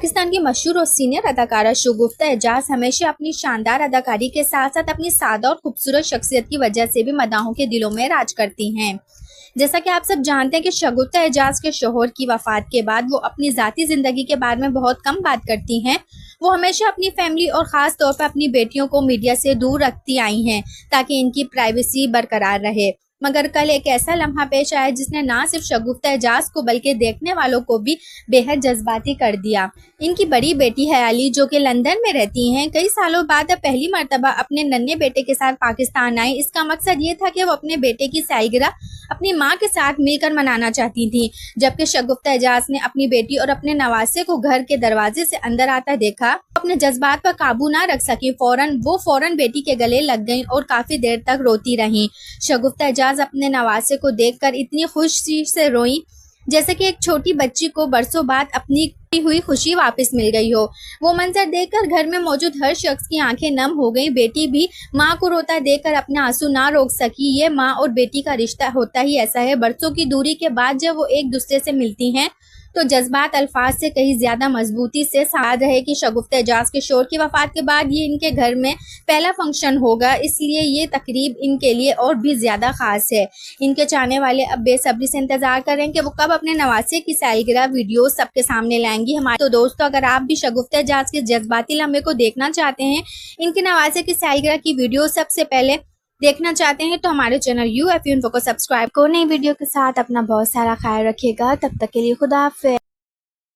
پاکستان کی مشہور اور سینئر اداکارہ شگفتہ اعجاز ہمیشہ اپنی شاندار اداکاری کے ساتھ ساتھ اپنی سادہ اور خوبصورت شخصیت کی وجہ سے بھی مداحوں کے دلوں میں راج کرتی ہیں۔ جیسا کہ آپ سب جانتے ہیں کہ شگفتہ اعجاز کے شوہر کی وفات کے بعد وہ اپنی ذاتی زندگی کے بارے میں بہت کم بات کرتی ہیں۔ وہ ہمیشہ اپنی فیملی اور خاص طور پر اپنی بیٹیوں کو میڈیا سے دور رکھتی آئی ہیں تاکہ ان کی پرائیویسی برقرار رہے، مگر کل ایک ایسا لمحہ پیش آیا جس نے نہ صرف شگفتہ اعجاز کو بلکہ دیکھنے والوں کو بھی بے حد جذباتی کر دیا۔ ان کی بڑی بیٹی حیالی جو کہ لندن میں رہتی ہیں، کئی سالوں بعد اب پہلی مرتبہ اپنے ننھے بیٹے کے ساتھ پاکستان آئی۔ اس کا مقصد یہ تھا کہ وہ اپنے بیٹے کی سالگرہ اپنی ماں کے ساتھ مل کر منانا چاہتی تھیں، جبکہ شگفتہ اعجاز نے اپنی بیٹی اور اپنے نواسے کو گھر کے دروازے سے اندر آتا دیکھا، اپنے جذبات پر قابو نہ رکھ سکی، فوراً بیٹی کے گلے لگ گئیں اور کافی دیر تک روتی رہیں۔ شگفتہ اعجاز اپنے نواسے کو دیکھ کر اتنی خوشی سے روئیں جیسے کہ ایک چھوٹی بچی کو برسوں بعد اپنی ہوئی خوشی واپس مل گئی ہو۔ وہ منظر دیکھ کر گھر میں موجود ہر شخص کی آنکھیں نم ہو گئیں۔ بیٹی بھی ماں کو روتا دیکھ کر اپنا آنسو نہ روک سکی۔ یہ ماں اور بیٹی کا رشتہ ہوتا ہی ایسا ہے، برسوں کی دوری کے بعد جب وہ ایک دوسرے سے ملتی ہیں تو جذبات الفاظ سے کہیں زیادہ مضبوطی سے ساتھ رہے کہ شگفتہ اعجاز کے شوہر کی وفات کے بعد یہ ان کے گھر میں پہلا فنکشن ہوگا، اس لیے یہ تقریب ان کے لیے اور بھی زیادہ خاص ہے۔ ان کے چاہنے والے اب بے صبری سے انتظار کر رہے ہیں کہ وہ کب اپنے نواسے کی سالگرہ ویڈیو سب کے سامنے لائیں گی۔ ہمارے تو دوستو، اگر آپ بھی شگفتہ اعجاز کے جذباتی لمحے کو دیکھنا چاہتے ہیں، ان کے نواسے کی سالگرہ کی ویڈیو سب سے پہلے دیکھنا چاہتے ہیں، تو ہمارے چینل UFU انفو کو سبسکرائب کرو۔ نئی ویڈیو کے ساتھ اپنا بہت سارا خیال رکھیے گا، تب تک کے لیے خدا حافظ۔